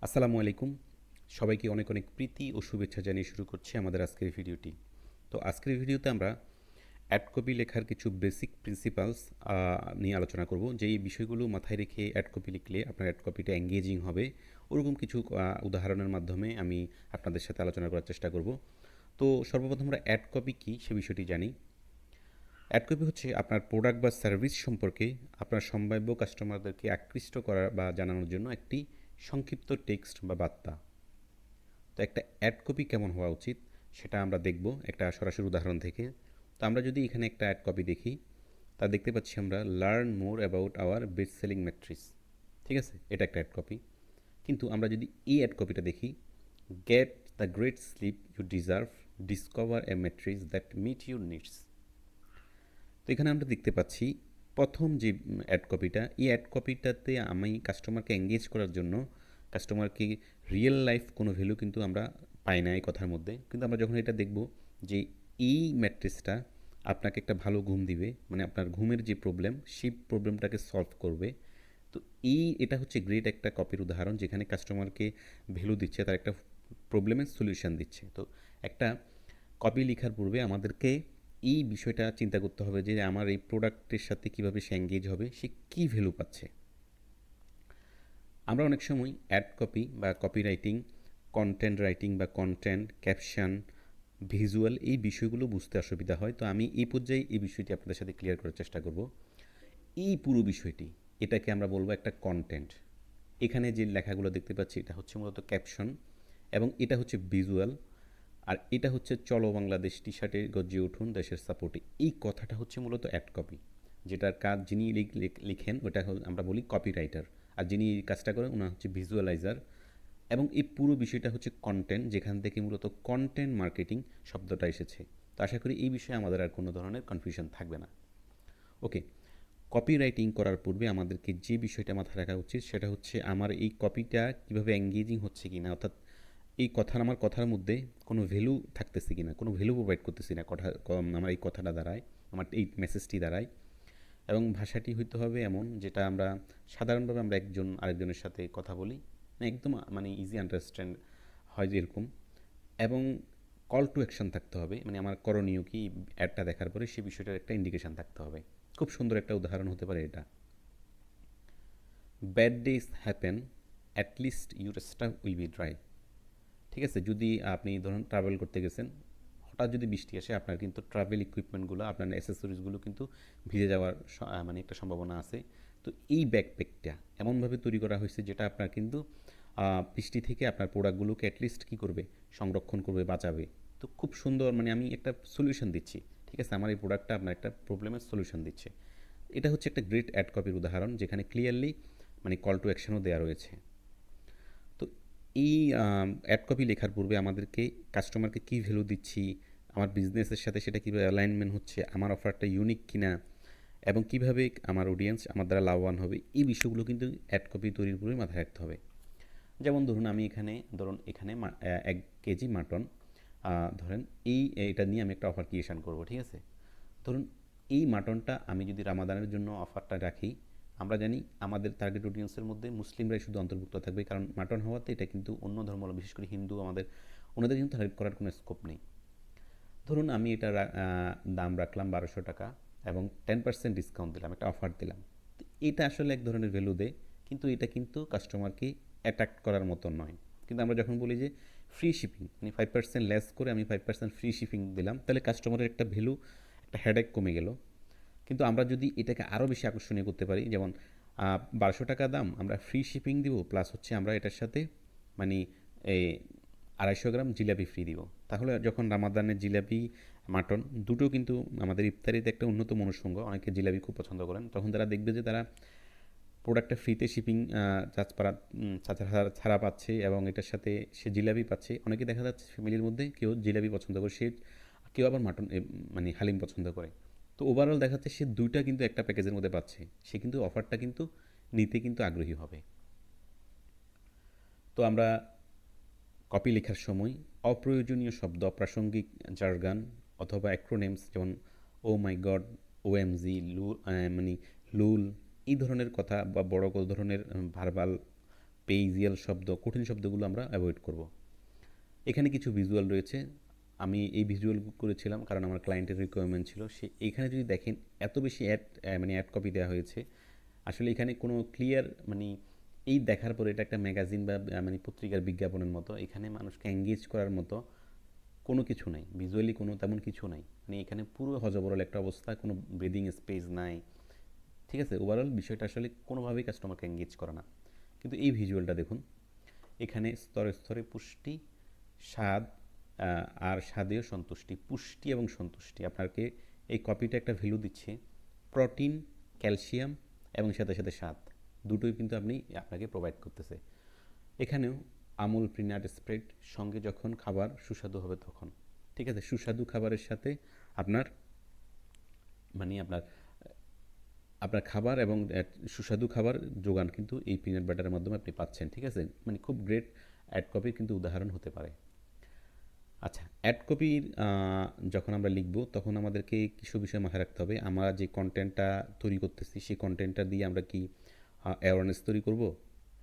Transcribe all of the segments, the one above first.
আসসালামু আলাইকুম। সবাইকে অনেক অনেক প্রীতি ও শুভেচ্ছা জানিয়ে শুরু করছি আমাদের আজকের ভিডিওটি। তো আজকের ভিডিওতে আমরা অ্যাড কপি লেখার কিছু বেসিক প্রিন্সিপালস নিয়ে আলোচনা করব। যেই বিষয়গুলো মাথায় রেখে অ্যাড কপি লিখলে আপনার অ্যাড কপিটা এঙ্গেজিং হবে, ওরকম কিছু উদাহরণের মাধ্যমে আমি আপনাদের সাথে আলোচনা করার চেষ্টা করব। তো সর্বপ্রথম আমরা অ্যাড কপি কী সে বিষয়টি জানি। অ্যাড কপি হচ্ছে আপনার প্রোডাক্ট বা সার্ভিস সম্পর্কে আপনার সম্ভাব্য কাস্টমারদেরকে আকৃষ্ট করা বা জানানোর জন্য একটি সংক্ষিপ্ত টেক্সট বা বার্তা। তো একটা অ্যাড কপি কেমন হওয়া উচিত সেটা আমরা দেখব একটা সরাসরি উদাহরণ থেকে। তো আমরা যদি এখানে একটা অ্যাড কপি দেখি, তা দেখতে পাচ্ছি আমরা learn more about our best selling matrix. ঠিক আছে, এটা একটা অ্যাড কপি। কিন্তু আমরা যদি এই অ্যাড কপিটা দেখি, get the great sleep you deserve, discover a mattress that meet your needs. তো এখানে আমরা দেখতে পাচ্ছি প্রথম যে অ্যাড কপিটা, এই অ্যাড কপিটাতে আমি কাস্টমারকে এঙ্গেজ করার জন্য কাস্টমারকে রিয়েল লাইফ কোনো ভ্যালু কিন্তু আমরা পাই না এই কথার মধ্যে। কিন্তু আমরা যখন এটা দেখব যে এই ম্যাট্রিক্সটা আপনাকে একটা ভালো ঘুম দিবে, মানে আপনার ঘুমের যে প্রবলেম সেই প্রবলেমটাকে সলভ করবে। তো এটা হচ্ছে গ্রেট একটা কপির উদাহরণ, যেখানে কাস্টমারকে ভ্যালু দিচ্ছে, তার একটা প্রবলেমের সলিউশন দিচ্ছে। তো একটা কপি লেখার পূর্বে আমাদেরকে এই বিষয়টা চিন্তা করতে হবে যে আমার এই প্রোডাক্টের সাথে কীভাবে সে এঙ্গেজ হবে, সে কী ভ্যালু পাচ্ছে। আমরা অনেক সময় অ্যাড কপি বা কপি রাইটিং, কন্টেন্ট রাইটিং বা কন্টেন্ট ক্যাপশন, ভিজুয়াল, এই বিষয়গুলো বুঝতে অসুবিধা হয়। তো আমি এই পর্যায়ে এই বিষয়টি আপনাদের সাথে ক্লিয়ার করার চেষ্টা করব। এই পুরো বিষয়টি, এটাকে আমরা বলবো একটা কন্টেন্ট। এখানে যে লেখাগুলো দেখতে পাচ্ছি এটা হচ্ছে মূলত ক্যাপশন, এবং এটা হচ্ছে ভিজুয়াল, আর এটা হচ্ছে চলো বাংলাদেশ টি শার্টে গজ্জে উঠুন দেশের সাপোর্টে। এই কথাটা হচ্ছে মূলত অ্যাড কপি, যেটার কাজ যিনি লিখেন ওটা আমরা বলি কপি রাইটার, আর যিনি এই কাজটা করেন ওনার হচ্ছে ভিজুয়ালাইজার। এবং এই পুরো বিষয়টা হচ্ছে কন্টেন্ট, যেখান থেকে মূলত কন্টেন্ট মার্কেটিং শব্দটা এসেছে। তো আশা করি এই বিষয়ে আমাদের আর কোনো ধরনের কনফিউশন থাকবে না। ওকে, কপি রাইটিং করার পূর্বে আমাদেরকে যে বিষয়টা মাথায় রাখা উচিত সেটা হচ্ছে আমার এই কপিটা কীভাবে এঙ্গেজিং হচ্ছে কি না, অর্থাৎ এই আমার কথার মধ্যে কোনো ভ্যালু থাকতেছে কি না, কোনো ভ্যালু প্রোভাইড করতেছি না আমার এই কথাটা দ্বারায়, আমার এই মেসেজটি দ্বারায়। এবং ভাষাটি হইতে হবে এমন যেটা আমরা সাধারণভাবে আমরা একজন আরেকজনের সাথে কথা বলি, একদম মানে ইজি আন্ডারস্ট্যান্ড হয় যেরকম। এবং কল টু অ্যাকশন থাকতে হবে, মানে আমার করণীয় কি অ্যাডটা দেখার পরে সেই বিষয়টার একটা ইন্ডিকেশান থাকতে হবে। খুব সুন্দর একটা উদাহরণ হতে পারে এটা। Bad days happen, at least your staff will be dry. ঠিক আছে, যদি আপনি ধরুন ট্রাভেল করতে গেছেন, হঠাৎ যদি বৃষ্টি আসে, আপনার কিন্তু ট্রাভেল ইকুইপমেন্টগুলো, আপনার অ্যাসেসরিজগুলো কিন্তু ভিজে যাওয়ার মানে একটা সম্ভাবনা আছে। তো এই ব্যাকপ্যাকটা এমনভাবে তৈরি করা হয়েছে যেটা আপনার কিন্তু বৃষ্টি থেকে আপনার প্রোডাক্টগুলোকে অ্যাটলিস্ট কী করবে, সংরক্ষণ করবে, বাঁচাবে। তো খুব সুন্দর, মানে আমি একটা সলিউশন দিচ্ছি। ঠিক আছে, আমার এই প্রোডাক্টটা আপনার একটা প্রবলেমের সলিউশন দিচ্ছে। এটা হচ্ছে একটা গ্রেট অ্যাড কপির উদাহরণ, যেখানে ক্লিয়ারলি মানে কল টু অ্যাকশনও দেওয়া রয়েছে। তো এই অ্যাড কপি লেখার পূর্বে আমাদেরকে কাস্টমারকে কী ভ্যালু দিচ্ছি, আমার বিজনেসের সাথে সেটা কীভাবে অ্যালাইনমেন্ট হচ্ছে, আমার অফারটা ইউনিক কিনা, এবং কীভাবে আমার অডিয়েন্স আমার দ্বারা লাভবান হবে, এই বিষয়গুলো কিন্তু অ্যাড কপি তৈরির পূর্বে মাথায় রাখতে হবে। যেমন ধরুন আমি এখানে 1 কেজি মাটন, ধরেন এইটা নিয়ে আমি একটা অফার ক্রিয়েশন করব। ঠিক আছে, ধরুন এই মাটনটা আমি যদি রামাদানের জন্য অফারটা রাখি, আমরা জানি আমাদের টার্গেট অডিয়েন্সের মধ্যে মুসলিমরাই শুধু অন্তর্ভুক্ত থাকবে, কারণ মাটন হওয়াতে এটা কিন্তু অন্য ধর্ম, বিশেষ করে হিন্দু, ওনাদের কিন্তু হেল্প করার কোনো স্কোপ নেই। ধরুন আমি এটা দাম রাখলাম 1200 টাকা এবং 10% ডিসকাউন্ট দিলাম, একটা অফার দিলাম। এটা আসলে এক ধরনের ভ্যালু দেয়, কিন্তু এটা কিন্তু কাস্টমারকে অ্যাট্রাক্ট করার মতো নয়। কিন্তু আমরা যখন বলি যে ফ্রি শিপিং, মানে 5% লেস করে আমি 5% ফ্রি শিপিং দিলাম, তাহলে কাস্টমারের একটা ভ্যালু, একটা হেডেক কমে গেল। কিন্তু আমরা যদি এটাকে আরও বেশি আকর্ষণীয় করতে পারি, যেমন 1200 টাকা দাম, আমরা ফ্রি শিপিং দিব, প্লাস হচ্ছে আমরা এটার সাথে মানে 250 গ্রাম জিলাপি ফ্রি দিব, তাহলে যখন রামাদানের জিলাপি, মাটন দুটো কিন্তু আমাদের ইফতারিতে একটা অন্যতম অনুষঙ্গ, অনেকে জিলাপি খুব পছন্দ করেন, তখন তারা দেখবে যে তারা প্রোডাক্টটা ফ্রিতে শিপিং ছাড়া পাচ্ছে, এবং এটার সাথে সে জিলাপি পাচ্ছে। অনেকে দেখা যাচ্ছে ফ্যামিলির মধ্যে কেউ জিলাপি পছন্দ করে, কেউ আবার মাটন মানে হালিম পছন্দ করে। তো ওভারঅল দেখা যাচ্ছে সে দুইটা কিন্তু একটা প্যাকেজের মধ্যে পাচ্ছে, সে কিন্তু অফারটা কিন্তু নিতে কিন্তু আগ্রহী হবে। তো আমরা কপি লেখার সময় অপ্রয়োজনীয় শব্দ, অপ্রাসঙ্গিক জার্গান অথবা অ্যাক্রোনেমস, যেমন ও মাই গড, ওএমজি, মানে লুল, এই ধরনের কথা বা বড় ধরনের ভার্বাল স্পেজিয়াল শব্দ, কঠিন শব্দগুলো আমরা অ্যাভয়েড করব। এখানে কিছু ভিজুয়াল রয়েছে, আমি এই ভিজুয়াল করেছিলাম কারণ আমার ক্লায়েন্টের রিকোয়ারমেন্ট ছিল। সে এখানে যদি দেখেন এত বেশি অ্যাড কপি দেওয়া হয়েছে, আসলে এখানে কোনো ক্লিয়ার এই দেখার পরে এটা একটা ম্যাগাজিন বা পত্রিকার বিজ্ঞাপনের মতো, এখানে মানুষকে এঙ্গেজ করার মতো কোনো কিছু নাই, ভিজুয়ালি কোনো তেমন কিছু নাই। এখানে পুরো হজবরল একটা অবস্থা, কোনো ব্রিদিং স্পেস নাই। ঠিক আছে, ওভারঅল বিষয়টা আসলে কোনোভাবেই কাস্টমারকে এঙ্গেজ করে না। কিন্তু এই ভিজুয়ালটা দেখুন, এখানে স্তরে স্তরে পুষ্টি, স্বাদ, আর স্বাদেও সন্তুষ্টি, পুষ্টি এবং সন্তুষ্টি। আপনাকে এই কপিটা একটা ভ্যালু দিচ্ছে, প্রোটিন, ক্যালসিয়াম এবং সাথে সাথে স্বাদ, দুটোই কিন্তু আপনাকে প্রোভাইড করতেছে। এখানেও আমুল পিনাট স্প্রেড সঙ্গে যখন খাবার সুস্বাদু হবে তখন। ঠিক আছে, সুস্বাদু খাবারের সাথে আপনার আপনার আপনার খাবার এবং সুস্বাদু খাবার যোগান কিন্তু এই পিনাট বাটারের মাধ্যমে আপনি পাচ্ছেন। ঠিক আছে, খুব গ্রেট অ্যাড কপির কিন্তু উদাহরণ হতে পারে। আচ্ছা, অ্যাড কপির যখন আমরা লিখব তখন আমাদেরকে কিছু বিষয় মাথায় রাখতে হবে। আমরা যে কন্টেন্টটা তৈরি করতেছি সেই কন্টেন্টটা দিয়ে আমরা কি অ্যাওয়ারনেস তৈরি করব,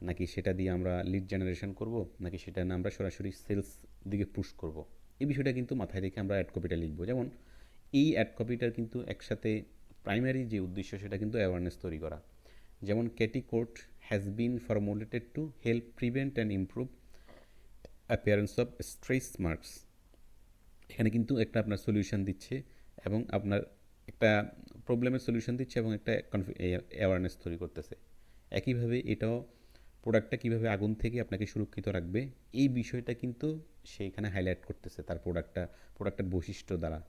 নাকি সেটা দিয়ে আমরা লিড জেনারেশন করব, নাকি সেটা না আমরা সরাসরি সেলস দিকে পুশ করব। এই বিষয়টা কিন্তু মাথায় রেখে আমরা অ্যাড কপিটা লিখব। যেমন এই অ্যাড কপিটার কিন্তু একসাথে প্রাইমারি যে উদ্দেশ্য সেটা কিন্তু অ্যাওয়ারনেস তৈরি করা। যেমন ক্যাটি কোট has been formulated to help prevent and improve appearance of stretch marks. এখানে কিন্তু একটা আপনার সলিউশন দিচ্ছে এবং আপনার একটা প্রবলেমের সলিউশন দিচ্ছে এবং একটা অ্যাওয়ারনেস তৈরি করতেছে। একইভাবে এটাও প্রোডাক্টটা কীভাবে আগুন থেকে আপনাকে সুরক্ষিত রাখবে এই বিষয়টা কিন্তু সে এখানে হাইলাইট করতেছে তার প্রোডাক্টের বৈশিষ্ট্য দ্বারা।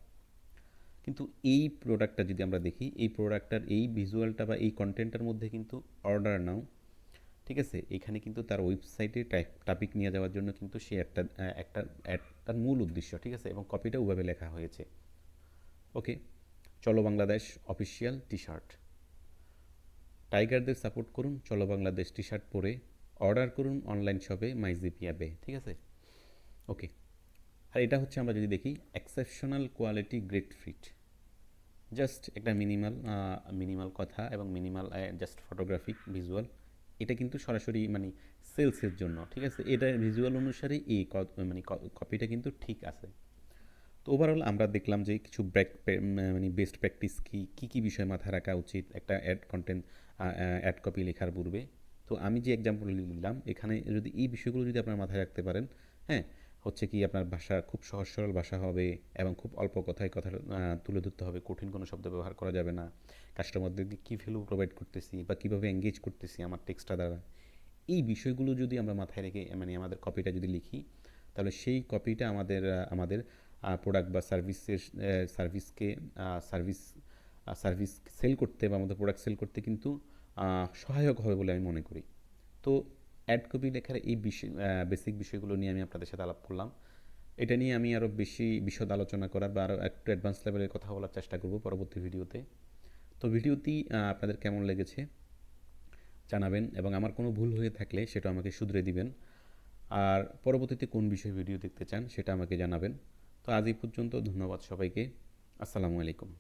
কিন্তু এই প্রোডাক্টটা যদি আমরা দেখি, এই প্রোডাক্টটার এই ভিজুয়ালটা বা এই কন্টেন্টটার মধ্যে কিন্তু অর্ডার নাও, ঠিক আছে, এখানে কিন্তু তার ওয়েবসাইটে টপিক নিয়ে যাওয়ার জন্য কিন্তু সে তার মূল উদ্দেশ্য। ঠিক আছে, এবং কপিটা ওভাবে লেখা হয়েছে। ওকে, চলো বাংলাদেশ অফিসিয়াল টি শার্ট, টাইগারদের সাপোর্ট করুন, চলো বাংলাদেশ টি শার্ট পরে অর্ডার করুন অনলাইন শপে মাইজিপি অ্যাপে। ঠিক আছে, ওকে। আর এটা হচ্ছে আমরা যদি দেখি exceptional quality great fit, just একটা মিনিমাল কথা এবং মিনিমাল জাস্ট ফটোগ্রাফিক ভিজুয়াল। এটা কিন্তু সরাসরি সেলসের জন্য। ঠিক আছে, এটা ভিজুয়াল অনুসারে এই কপিটা কিন্তু ঠিক আছে। তো ওভারঅল আমরা দেখলাম যে কিছু বেস্ট প্র্যাকটিস কী বিষয় মাথায় রাখা উচিত একটা অ্যাড কপি লেখার পূর্বে। তো আমি যে এক্সাম্পল দিলাম এখানে যদি এই বিষয়গুলো যদি আপনারা মাথায় রাখতে পারেন, হ্যাঁ, হচ্ছে কি আপনার ভাষা খুব সহজ সরল ভাষা হবে এবং খুব অল্প কথায় কথা তুলে ধরতে হবে, কঠিন কোনো শব্দ ব্যবহার করা যাবে না, কাস্টমারদেরকে কী ভ্যালু প্রোভাইড করতেছি বা কীভাবে এঙ্গেজ করতেছি আমার টেক্সটটা দ্বারা, এই বিষয়গুলো যদি আমরা মাথায় রেখে আমাদের কপিটা যদি লিখি, তাহলে সেই কপিটা আমাদের প্রোডাক্ট বা সার্ভিস সেল করতে বা আমাদের প্রোডাক্ট সেল করতে কিন্তু সহায়ক হবে বলে আমি মনে করি। তো অ্যাড কপি লেখার এই বেসিক বিষয়গুলো নিয়ে আমি আপনাদের সাথে আলাপ করলাম। এটা নিয়ে আমি আরও বেশি বিশদ আলোচনা করার বা আরও একটু অ্যাডভান্স লেভেলের কথা বলার চেষ্টা করব পরবর্তী ভিডিওতে। তো ভিডিওটি আপনাদের কেমন লেগেছে জানাবেন এবং আমার কোনো ভুল হয়ে থাকলে সেটা আমাকে শুধরে দিবেন। আর পরবর্তীতে কোন বিষয়ে ভিডিও দেখতে চান সেটা আমাকে জানাবেন। তো আজ এই পর্যন্ত, ধন্যবাদ সবাইকে, আসসালামু আলাইকুম।